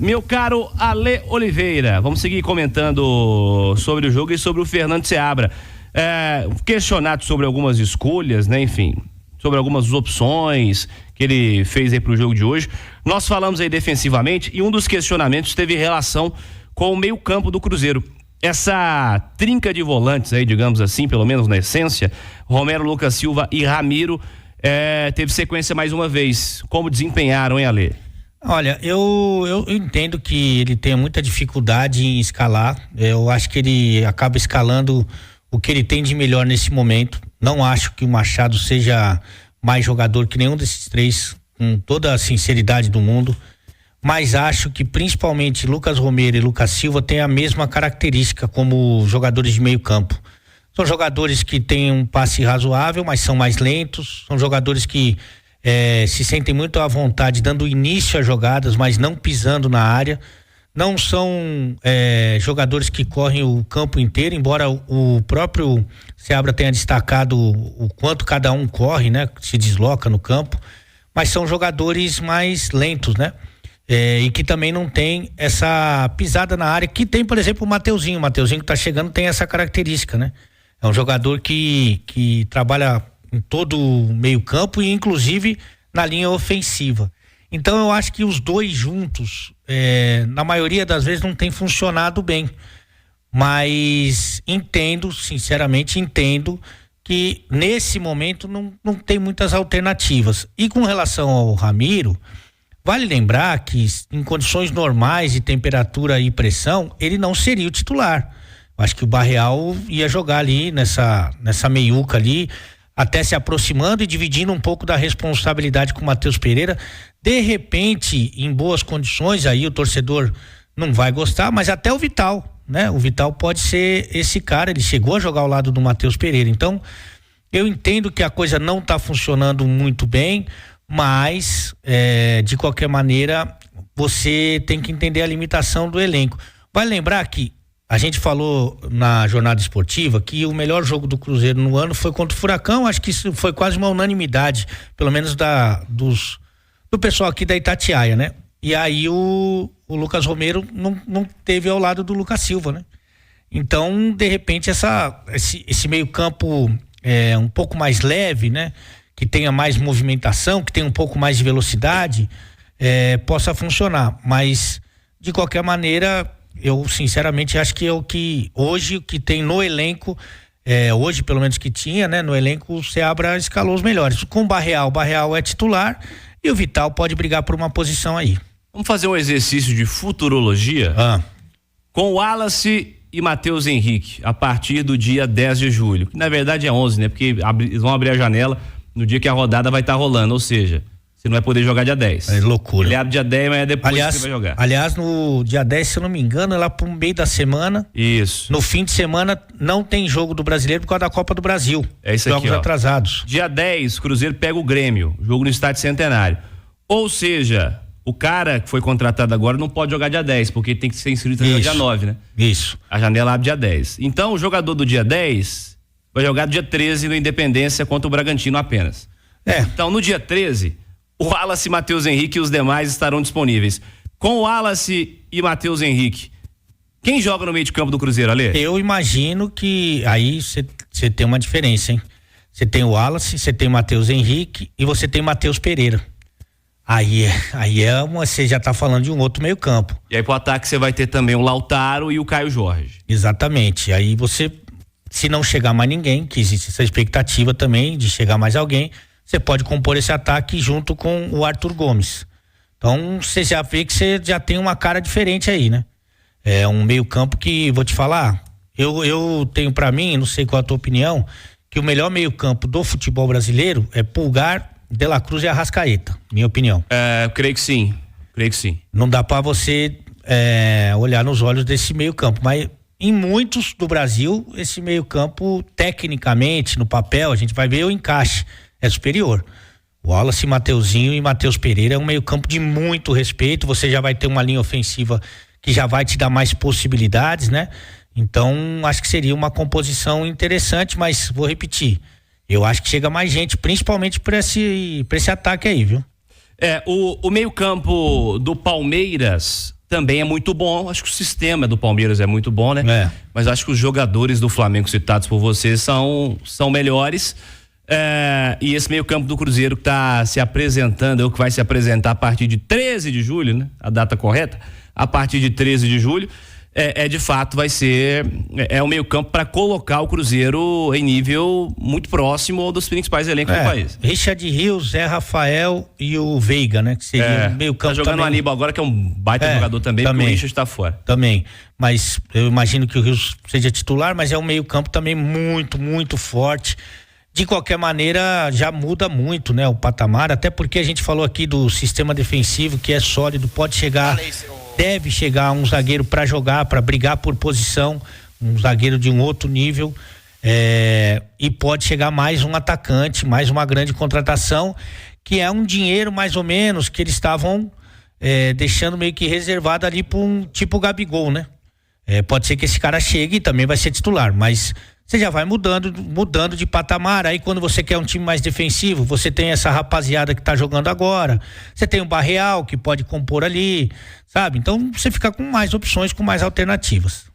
Meu caro Ale Oliveira, vamos seguir comentando sobre o jogo e sobre o Fernando Seabra. Questionado sobre algumas escolhas, né? Enfim, sobre algumas opções que ele fez aí pro jogo de hoje. Nós falamos aí defensivamente e um dos questionamentos teve relação com o meio-campo do Cruzeiro. Essa trinca de volantes aí, digamos assim, pelo menos na essência, Romero, Lucas Silva e Ramiro, teve sequência mais uma vez. Como desempenharam, hein, Ale? Olha, eu entendo que ele tem muita dificuldade em escalar. Eu acho que ele acaba escalando o que ele tem de melhor nesse momento. Não acho que o Machado seja mais jogador que nenhum desses três, com toda a sinceridade do mundo. Mas acho que principalmente Lucas Romero e Lucas Silva têm a mesma característica como jogadores de meio campo. São jogadores que têm um passe razoável, mas são mais lentos. São jogadores que se sentem muito à vontade dando início a jogadas, mas não pisando na área. Não são jogadores que correm o campo inteiro, embora o próprio Seabra tenha destacado o quanto cada um corre, né? Se desloca no campo, mas são jogadores mais lentos, né? E que também não tem essa pisada na área que tem, por exemplo, o Mateuzinho que tá chegando tem essa característica, né? É um jogador que trabalha em todo o meio campo e inclusive na linha ofensiva. Então eu acho que os dois juntos, na maioria das vezes não tem funcionado bem, mas sinceramente entendo que nesse momento não tem muitas alternativas. E com relação ao Ramiro, vale lembrar que em condições normais de temperatura e pressão, ele não seria o titular. Eu acho que o Barreal ia jogar ali nessa meiuca ali, até se aproximando e dividindo um pouco da responsabilidade com o Matheus Pereira. De repente, em boas condições, aí o torcedor não vai gostar, mas até o Vital, né? O Vital pode ser esse cara, ele chegou a jogar ao lado do Matheus Pereira. Então, eu entendo que a coisa não está funcionando muito bem, mas de qualquer maneira você tem que entender a limitação do elenco. Vai lembrar que a gente falou na jornada esportiva que o melhor jogo do Cruzeiro no ano foi contra o Furacão. Acho que isso foi quase uma unanimidade, pelo menos do pessoal aqui da Itatiaia, né? E aí o Lucas Romero não teve ao lado do Lucas Silva, né? Então, de repente, esse meio campo um pouco mais leve, né? Que tenha mais movimentação, que tenha um pouco mais de velocidade, possa funcionar. Mas, de qualquer maneira, eu sinceramente acho que o que tem no elenco, hoje pelo menos que tinha, né? No elenco o Seabra escalou os melhores. Com o Barreal é titular e o Vital pode brigar por uma posição aí. Vamos fazer um exercício de futurologia com o Wallace e Matheus Henrique a partir do dia 10 de julho, que na verdade é 11, né? Porque eles vão abrir a janela no dia que a rodada vai estar rolando, ou seja, você não vai poder jogar dia 10. É loucura. Ele abre dia 10, mas é depois que você vai jogar. Aliás, no dia 10, se eu não me engano, é lá pro meio da semana. Isso. No fim de semana não tem jogo do Brasileiro por causa da Copa do Brasil. É isso aqui, jogos atrasados. Dia 10, Cruzeiro pega o Grêmio, jogo no Estádio Centenário. Ou seja, o cara que foi contratado agora não pode jogar dia 10, porque tem que ser inscrito no dia 9, né? Isso. A janela abre dia 10. Então, o jogador do dia 10 vai jogar dia 13 no Independência contra o Bragantino apenas. Então, no dia 13, o Wallace, Matheus Henrique e os demais estarão disponíveis. Com o Wallace e Matheus Henrique, quem joga no meio de campo do Cruzeiro, Ale? Eu imagino que aí você tem uma diferença, hein? Você tem o Wallace, você tem o Matheus Henrique e você tem o Matheus Pereira. Aí você já tá falando de um outro meio campo. E aí pro ataque você vai ter também o Lautaro e o Caio Jorge. Exatamente. Aí você, se não chegar mais ninguém, que existe essa expectativa também de chegar mais alguém, você pode compor esse ataque junto com o Arthur Gomes. Então você já vê que você já tem uma cara diferente aí, né? É um meio campo que, vou te falar, eu tenho pra mim, não sei qual a tua opinião, que o melhor meio campo do futebol brasileiro é Pulgar, De La Cruz e Arrascaeta, minha opinião. Creio que sim. Não dá pra você olhar nos olhos desse meio campo, mas em muitos do Brasil, esse meio campo, tecnicamente, no papel, a gente vai ver o encaixe, é superior. O Wallace, Mateuzinho e Matheus Pereira é um meio campo de muito respeito, você já vai ter uma linha ofensiva que já vai te dar mais possibilidades, né? Então, acho que seria uma composição interessante, mas vou repetir, eu acho que chega mais gente, principalmente pra esse ataque aí, viu? O meio campo do Palmeiras também é muito bom. Acho que o sistema do Palmeiras é muito bom, né? Mas acho que os jogadores do Flamengo citados por você são melhores. E esse meio-campo do Cruzeiro que tá se apresentando, que vai se apresentar a partir de 13 de julho, né? A data correta, a partir de 13 de julho, de fato vai ser um meio-campo para colocar o Cruzeiro em nível muito próximo dos principais elencos do país. Richard Rios, Zé Rafael e o Veiga, né? Que seria o meio-campo. Tá jogando também. O Aníbal agora, que é um baita jogador também, porque o Richard está fora. Também, mas eu imagino que o Rios seja titular, mas é um meio-campo também muito, muito forte. De qualquer maneira, já muda muito, né, o patamar, até porque a gente falou aqui do sistema defensivo que é sólido, deve chegar um zagueiro para jogar, para brigar por posição, um zagueiro de um outro nível, e pode chegar mais um atacante, mais uma grande contratação, que é um dinheiro mais ou menos que eles estavam deixando meio que reservado ali para um tipo Gabigol, né? Pode ser que esse cara chegue e também vai ser titular, mas você já vai mudando de patamar. Aí quando você quer um time mais defensivo, você tem essa rapaziada que tá jogando agora, você tem o Barreal que pode compor ali, sabe? Então você fica com mais opções, com mais alternativas.